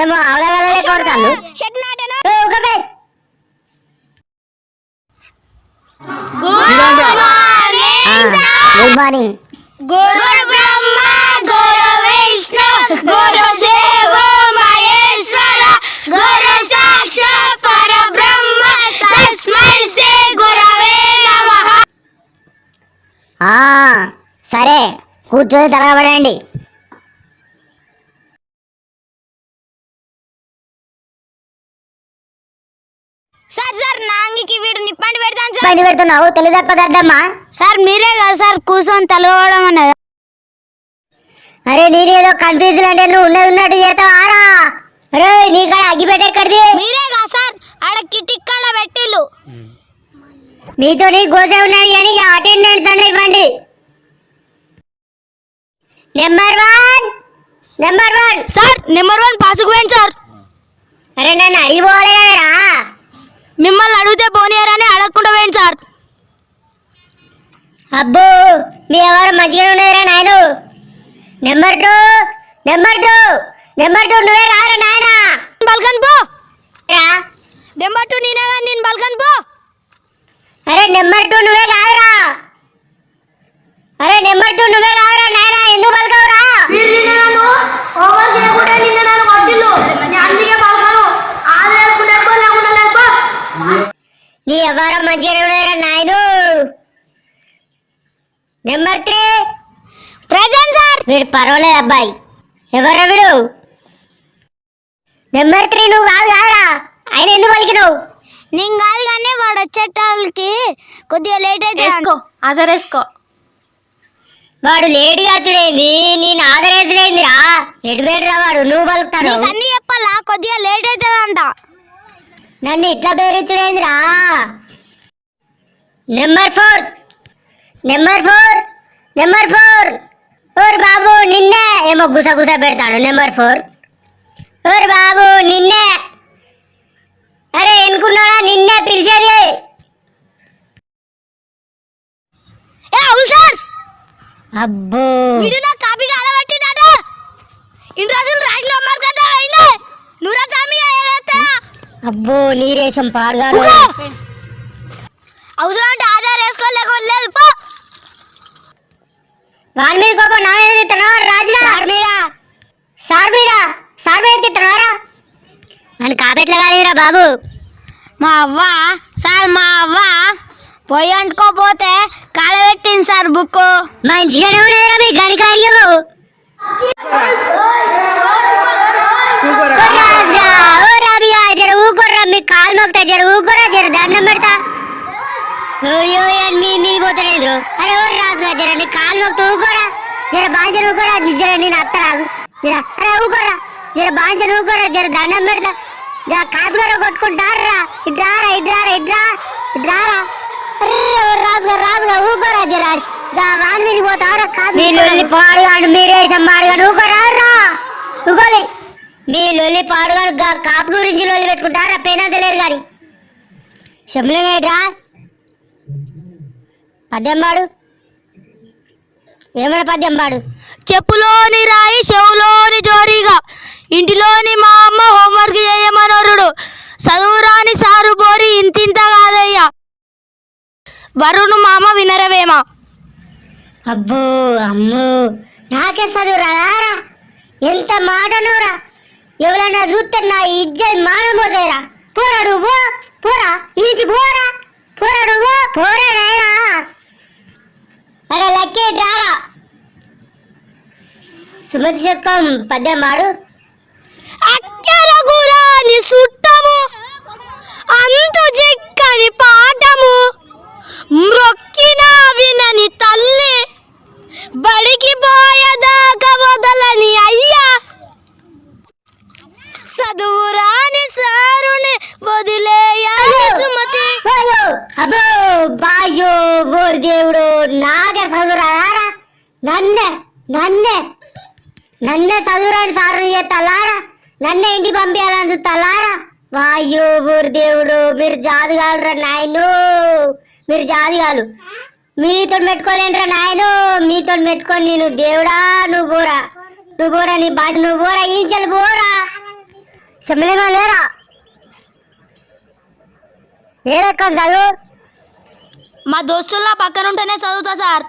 ఏమో అవలగలే కొడతాను good morning. గురు బ్రహ్మ గురు విష్ణు గురు దేవో మహేశ్వర గురు సాక్షాత్ పరబ్రహ్మ తస్మై శ్రీ గురవే నమః. సరే కూర్చొని తరగబడండి. సార్ సార్ నాంగికి వీడు నిప్పండి పెడతాను సార్. పని పెడుతున్నావు తెలుగు పదార్థమ్మా. సార్ మీరే కదా సార్ కూర్చొని తలవడం అన్నది. అరే నేనేదో కన్ఫ్యూజన్ అంటే నువ్వు ఉన్నది ఉన్నట్టు చేస్తావారా? అరే నీ కాడ అగ్గి పెట్టెక్కడిది? మీరే కదా సార్ ఆడ కిటిక్కడ పెట్టిల్లు. మీతో గోసే ఉన్నది కానీ అటెండెన్స్ అంటే ఇవ్వండి. నెంబర్ వన్ సార్ నెంబర్ 1 పాసుకు పోయింది సార్. అరే నన్ను అడిగిపోలే కదరా. మిమ్మల్ని అడిగితే పోనీయరని అడగకుండా పోయింది సార్. అబ్బో మీ ఎవరు మంచిగా ఉన్నదిరా నాయను. నెంబర్ టూ నువ్వే రారా నాయన. బల్కన్ పో. నెంబర్ 2 నేనే కానీ నేను బల్కన్ పో. అరే నెంబర్ 2 నువ్వే కాదురా. నాయన ఎందుకు పలకవురా? నీ ఎవరు మంచిగా ఉన్నారా నాయను. Number 3 present sir. వీడు పర్వాలేదు అబ్బాయి. ఎవరు వీడు? నెంబర్ 3 నువ్వు కాదురా. ఆయన ఎందుకు పలికినావు? నేను కాదు కానీ వాడు వచ్చేటాళ్ళకి కొద్దిగా లేట్ అయితే ఆదరేసుకో. వాడు లేటుగా వచ్చుడేంది, నేను ఆదరేసుడేందిరా? ఎటు పేరురా వాడు? నువ్వు పలుకుతాడు. అన్ని చెప్పాలా కొద్దిగా లేట్ అవుతుందంట. నన్ను ఇట్లా పేరుచ్చుడేందిరా? నెంబర్ 4 ఓర్ బాబు నిన్నే. ఏమో గుస పెడతాడు. నెంబర్ 4 ఓర్ బాబు నిన్నే. అరే ఎనుకున్నాడా? నిన్నే పిలిచేది. అవును సార్. అబ్బో వీడిలో కాపీ కాలబెట్టినాడు. ఇన్ని రోజులు రాసిన నంబర్ కదా అయినా నూరా కామీ అయ్యేదా? అబ్బో నీరేశం పాడుగాడు. అవసరం అంటే ఆధార్ వేసుకోలేకపోలేదు పో. వాడి మీద కోపం నా మీద తిత్తనావా? రాజుగా సార్ మీద తిత్తనారా? నన్ను కాపెట్ల కాలేదురా బాబు. మా అవ్వ పొయ్యి అంటుకోపోతే కాలబెట్టింది సార్ బుక్. మంచిగానే ఉన్నారా మీ గణికార్యము? ఊకొర్రా మీ కాలు మొక్తా. ఊకొర్రా దండం పెడతా. మీ పోతలేదు. అరే ఓ రాజుగా నీ కాలు మొక్తా. ఊకోరా బాంచను. ఊకోరా నేను అత్తరాదు. అరే ఊకోరా బాంచను. ఊకోరా దండం పెడతా. కాపుగారు కొట్టుకుంటారా? ఇట్రారా. రాజుగా ఊకోరా వాడి మీద పోతారా? పాడుగాడు మీరేసం పాడుగాడు. ఊకోరా ఊకోలే. మీ లొల్లి పాడుగాడు కాపు గురించి లొల్లి పెట్టుకుంటారా? పేనా తెలియదు కానీ శంభులేట్రా పద్యం పాడు. ఏమైనా పద్యం పాడు. చెప్పులోని రాయి చెవులోని జోరీగా ఇంటిలోని మా అమ్మ హోంవర్క్ చేయమనరుడు చదువురాని సారు బోరి ఇంతింత కాదయ్యా వరుణు మామ వినరవేమా. అబ్బో అమ్మో నాకే చదువు రారా? ఎంత మాట నోరా? ఎవరన్నా చూస్తే నా ఇజ్జత్ మానబోదేరా. పోరాడు పోరా ఈచి పోరా నాయనా. అరే లక్కే రారా. సుమతి శతకం పద్యం పాడు. అక్కరగురాని సుట్టము అంతు చిక్కని పాఠము మ్రొక్కినా వినని తల్లి బడికి పోయేదాకా వదలని అయ్యా చదువురాని సారుని వదిలేయాలి సుమతి. అబ్బో బాయ్యో ఓరి దేవుడు నాకే చదువురారా? నన్నే చదువురాని సారు చేస్తారా? నన్నే ఇంటికి పంపించాలని చూస్తారా? వాయ్యో ఊరు దేవుడు మీరు జాతిగాలురా నాయను. మీరు జాతిగాలు. మీతో పెట్టుకోలేంట్రా నాయను. మీతో పెట్టుకొని నేను దేవుడా నువ్వు పోరా నీ బాధ్యత నువ్వు పోరా. ఈంచెలు పోరా. చెమ్మలింగం లేరా ఏడెక్క చదువు మా దోస్తుల్లా పక్కన ఉంటేనే చదువుతా సార్.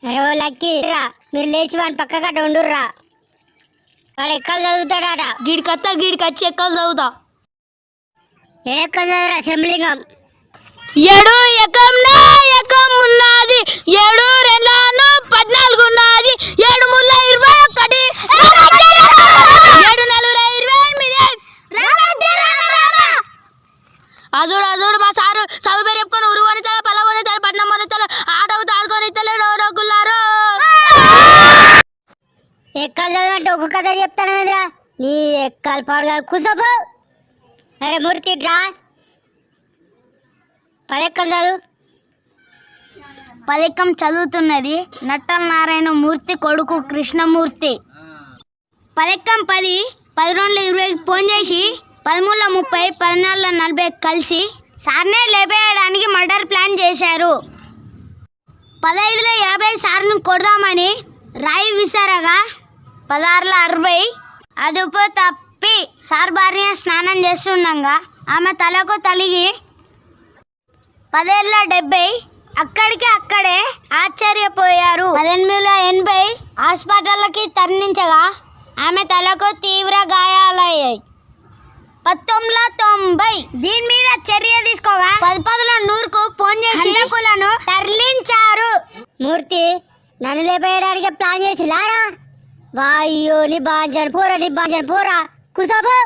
అరే ఓ లక్కీ రా మీరు లేచి వాడిని పక్క కట్ట ఉండుర్రా వాడు ఎక్కడ చదువుతాడట గీడికొచ్చి ఎక్కలు చదువుతా. ఏడెక్కడ చదువురా చెమ్మలింగం ఏడు ఎకంనా ఎకం ఉన్నది 7 2 14 ఉన్నది 7 3 21 7 4 28 అజుడు మా సారు చదువు పేరు చెప్పుకొని ఉరువని తల పలవని తల పట్నం అని తల ఆడవుతా ఆడుకొని తల డోరగుల్లారు. ఎక్కలు చదవంటే ఒక కథ చెప్తాను కదరా నీ ఎక్కలు పాడుగా కూసపో. అరే మూర్తి రా 10 ఎక్కలు చదువు. 10 ఎకం చదువుతున్నది నట్టల నారాయణ మూర్తి కొడుకు కృష్ణమూర్తి. 10 ఎకం 10 11 20 ఫోన్ చేసి 13 30 14 40 కలిసి సార్నే లేపేయడానికి మర్డర్ ప్లాన్ చేశారు. 15 50 సార్ను కొడదామని రాయి విసారగా 16 60 అదుపు తప్పి సార్ భార్య స్నానం చేస్తుండగా ఆమె తలకు తలిగి 10 70 అక్కడే ఆశ్చర్యపోయారు. 1880 హాస్పిటల్కి తరలించగా ఆమె తలకు తీవ్ర గాయాలయ్యాయి. 1990 దీని మీద చర్య తీసుకోగా 10 ఫోన్ చేసి హంతకులను తరలించారు. మూర్తి నన్ను లేపేయడానికి ప్లాన్ చేసి లారా వాయ్యో నీ బాంజన్ పోరా కూసోబో